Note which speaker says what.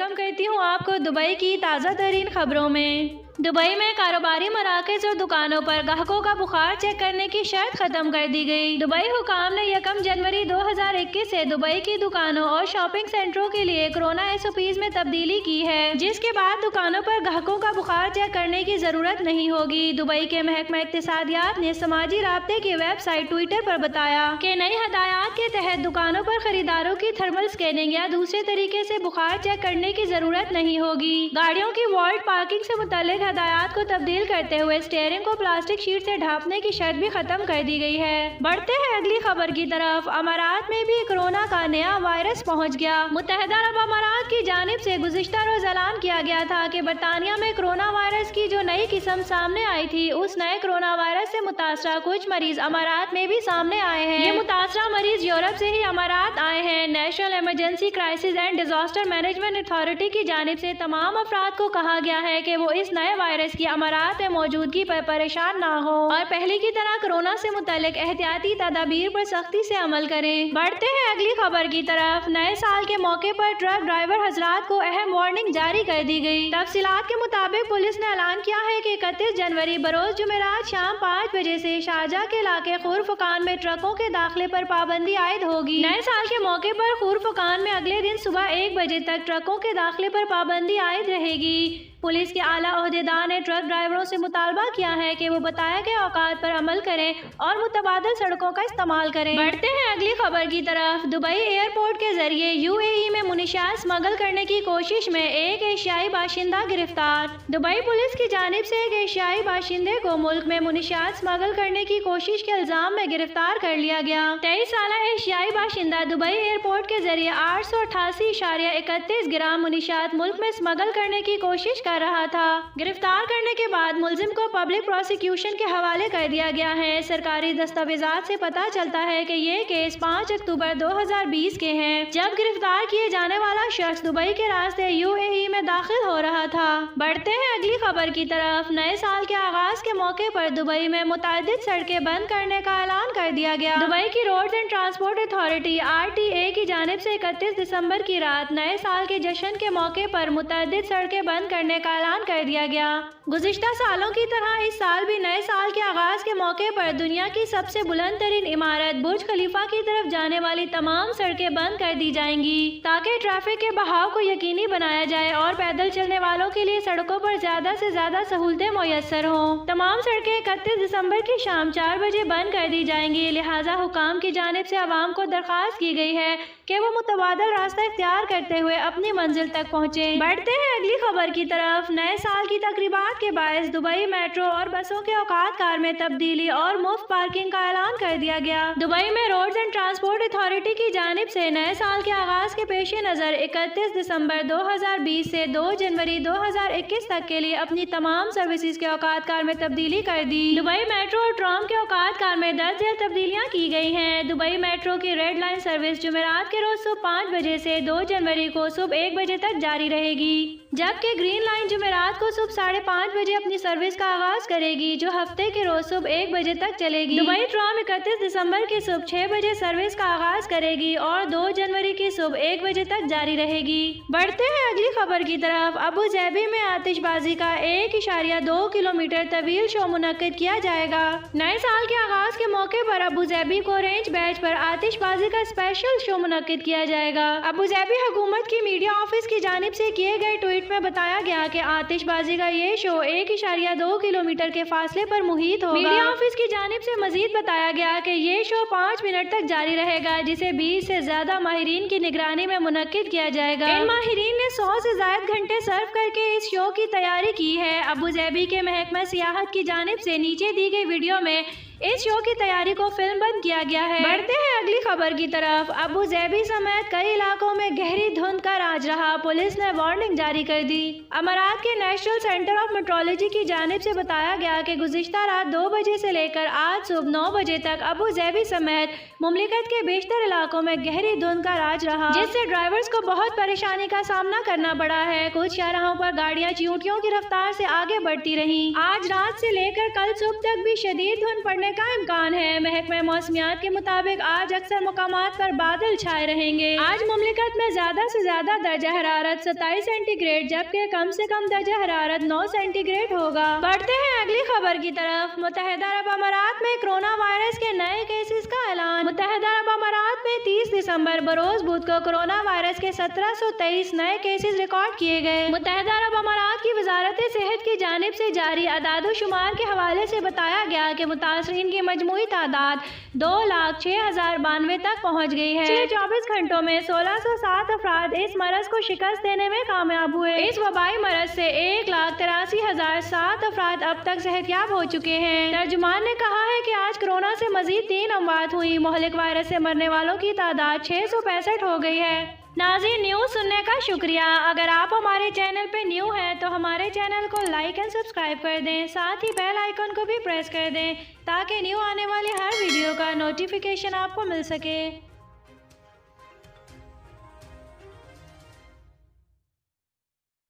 Speaker 1: Welcome करती हूँ आपको दुबई की ताज़ा तरीन खबरों में। दुबई में कारोबारी मराकज़ और दुकानों पर ग्राहकों का बुखार चेक करने की शर्त खत्म कर दी गई। दुबई हुकाम ने 1 जनवरी 2021 से दुबई की दुकानों और शॉपिंग सेंटरों के लिए कोरोना SOPs में तब्दीली की है, जिसके बाद दुकानों पर ग्राहकों का बुखार चेक करने की जरूरत नहीं होगी। दुबई के महकमा इक्तिसादियात ने समाजी राब्ते की वेबसाइट ट्विटर पर बताया कि नई हदायत के तहत दुकानों पर खरीदारों की थर्मल स्कैनिंग या दूसरे तरीके से बुखार चेक करने की जरूरत नहीं होगी। गाड़ियों की वॉल्ट पार्किंग से मुताल्लिक हदायत को तब्दील करते हुए स्टीयरिंग को प्लास्टिक शीट से ढांपने की शर्त भी खत्म कर दी गई है। बढ़ते हैं अगली खबर की तरफ। अमारात में भी कोरोना का नया वायरस पहुंच गया। मुत्तहिदा अरब अमारात की जानिब से गुज़िश्ता रोज ऐलान किया गया था कि बरतानिया में कोरोना वायरस की जो नई किस्म सामने आई थी, उस नए कोरोना वायरस से मुतासरा कुछ मरीज अमारात में भी सामने आए हैं। ये मुतासरा मरीज यूरोप से ही अमारात आए हैं। National emergency crisis and disaster management authority की जानिब से तमाम अफराद को कहा गया है कि वो इस नए वायरस की अमारात में मौजूदगी पर परेशान ना हो और पहले की तरह कोरोना से मुताल्लिक एहतियाती तदाबीर पर सख्ती से अमल करें। बढ़ते हैं अगली खबर की तरफ। नए साल के मौके पर ट्रक ड्राइवर हजरात को अहम वार्निंग जारी कर दी गई। तफसीलात के मुताबिक पुलिस ने ऐलान किया है कि 31 जनवरी बरोज जुमेरात शाम 5 बजे से शारजाह के इलाके खुरफकान में ट्रकों के दाखिले पर पाबंदी आयद होगी। नए साल के मौके पर खुरफकान में अगले दिन सुबह 1 बजे तक ट्रकों के दाखिले पर पाबंदी आयद रहेगी। पुलिस के आला ओहदेदार ने ट्रक ड्राइवरों से मुतालबा किया है कि वो बताए गए औकात पर अमल करें और मुतबादल सड़कों का इस्तेमाल करें। बढ़ते हैं अगली खबर की तरफ। दुबई एयरपोर्ट के जरिए UAE में मुनशियात स्मगल करने की कोशिश में एक एशियाई बाशिंदा गिरफ्तार। दुबई पुलिस की जानिब से एक एशियाई बाशिंदे को मुल्क में मुनशियात स्मगल करने की कोशिश के इल्जाम में गिरफ्तार कर लिया गया। 23 साला एशियाई बाशिंदा दुबई एयरपोर्ट के जरिए 888.31 ग्राम मुनशियात मुल्क में स्मगल करने की कोशिश कर रहा था। गिरफ्तार करने के बाद मुलजिम को पब्लिक प्रोसिक्यूशन के हवाले कर दिया गया है। सरकारी दस्तावेजात से पता चलता है कि ये केस 5 अक्टूबर 2020 के हैं, जब गिरफ्तार किए जाने वाला शख्स दुबई के रास्ते UAE में दाखिल हो रहा था। बढ़ते हैं अगली खबर की तरफ। नए साल के आगाज के मौके पर दुबई में मुतअद्दिद सड़कें बंद करने का ऐलान कर दिया गया। दुबई की roads and transport authority RTA की जानिब से 31 दिसंबर की रात नए साल के जश्न के मौके पर मुतअद्दिद सड़कें बंद करने का ऐलान कर दिया गया। गुज़िश्ता सालों की तरह इस साल भी नए साल के आगाज के मौके पर दुनिया की सबसे बुलंद तरीन इमारत बुर्ज खलीफा की तरफ जाने वाली तमाम सड़कें बंद कर दी जाएंगी, ताकि ट्रैफिक के बहाव को यकीनी बनाया जाए और पैदल चलने वालों के लिए सड़कों पर ज्यादा से ज्यादा सहूलतें मुयस्सर हों। तमाम सड़कें 31 दिसंबर की शाम 4 बजे बंद कर दी जाएंगी। लिहाजा हुकाम की जानिब से आवाम को दरख्वास्त की गई है कि वो मुतबादल रास्ता इख्तियार करते हुए अपनी मंजिल तक पहुँचे। बढ़ते हैं अगली खबर की तरफ। नए साल की तकरीबात के बायस दुबई मेट्रो और बसों के औकात कार में तब्दीली और मुफ्त पार्किंग का ऐलान कर दिया गया। दुबई में रोड्स एंड ट्रांसपोर्ट अथॉरिटी की जानिब से नए साल के आगाज के पेश नज़र 31 दिसंबर 2020 से 2 जनवरी 2021 तक के लिए अपनी तमाम सर्विसेज के औकात कार में तब्दीली कर दी। दुबई मेट्रो और ट्राम के औकात कार में 10 तब्दीलियाँ की गई हैं। दुबई मेट्रो की रेड लाइन सर्विस जुमेरात के रोज सुबह 5 बजे से 2 जनवरी को सुबह 1 बजे तक जारी रहेगी, जबकि ग्रीन लाइन जुमेरात को सुबह 5:30 बजे अपनी सर्विस का आगाज करेगी, जो हफ्ते के रोज सुबह 1 बजे तक चलेगी। दुबई ट्राम 31 दिसंबर की सुबह 6 बजे सर्विस का आगाज करेगी और 2 जनवरी की सुबह 1 बजे तक जारी रहेगी। बढ़ते हैं अगली खबर की तरफ। अबू धाबी में आतिशबाजी का 1.2 किलोमीटर तवील शो मुनक्किद किया जाएगा। नए साल के आगाज के मौके पर अबू धाबी को रेंज बैच पर आतिशबाजी का स्पेशल शो मुनक्किद किया जाएगा। अबू धाबी हुकूमत की मीडिया ऑफिस की जानिब से किए गए ट्वीट में बताया गया कि आतिशबाजी का ये शो 1.2 किलोमीटर के फासले पर मुहित होगा। मीडिया ऑफिस की जानिब से मजीद बताया गया कि ये शो 5 मिनट तक जारी रहेगा, जिसे 20 से ज्यादा माहिरीन की निगरानी में मुनक्किद किया जाएगा। इन माहिरीन ने 100 से ज्यादा घंटे सर्व करके इस शो की तैयारी की है। अबू धाबी के महकमा सियाहत की जानिब से नीचे दी गई वीडियो में इस शो की तैयारी को फिल्मबंद किया गया है। बढ़ते हैं अगली खबर की तरफ। अबू धाबी समेत कई इलाकों में गहरी धुंध का राज रहा। पुलिस ने वार्निंग जारी कर दी। अमारात के नेशनल सेंटर ऑफ मेट्रोलॉजी की जानिब से बताया गया कि गुज़िश्ता रात 2 बजे से लेकर आज सुबह 9 बजे तक अबू धाबी समेत मुमलिकत के बेशतर इलाकों में गहरी धुंध का राज रहा, जिससे ड्राइवर्स को बहुत परेशानी का सामना करना पड़ा है। कुछ शाहराहों पर गाड़ियां चींटियों की रफ्तार से आगे बढ़ती रहीं। आज रात से लेकर कल सुबह तक भी शदीद धुंध पड़ने का इम्कान है। महकमा मौसमियात के मुताबिक आज अक्सर मुकामात पर बादल छाए रहेंगे। आज मुमलिकत में ज्यादा से ज्यादा दर्जा हरारत 27 सेंटीग्रेड जबकि कम से कम दर्जा हरारत 9 सेंटीग्रेड होगा। बढ़ते हैं अगली खबर की तरफ। मुत्तहिदा अरब अमारात में कोरोना वायरस के नए केसेस का ऐलान। मुत्तहिदा अरब अमारात में 30 दिसंबर बरोज बुध को कोरोना वायरस के 1723 नए केसेस रिकॉर्ड किए गए। मुत्तहिदा अरब अमारात की वजारत सेहत की जानिब से जारी अदाद-ओ-शुमार के हवाले से बताया गया कि मुतासरीन की मजमूई तादाद 2,06,092 तक पहुँच गई है। पिछले 24 घंटों में 1607 अफराद इस मरज को शिकस्त देने में कामयाब हुए। इस वबाई मरज से 1,83,007 अफराद अब तक सेहतयाब हो चुके हैं। तर्जुमान ने कहा है कि आज कोरोना से मजीद 3 अमवात हुई। मोहलिक वायरस से मरने वालों की तादाद 665 हो गई है। नाज़रीन, न्यूज़ सुनने का शुक्रिया। अगर आप हमारे चैनल पे न्यू हैं तो हमारे चैनल को लाइक एंड सब्सक्राइब कर दें, साथ ही बेल आइकन को भी प्रेस कर दें ताकि न्यू आने वाले हर वीडियो का नोटिफिकेशन आपको मिल सके।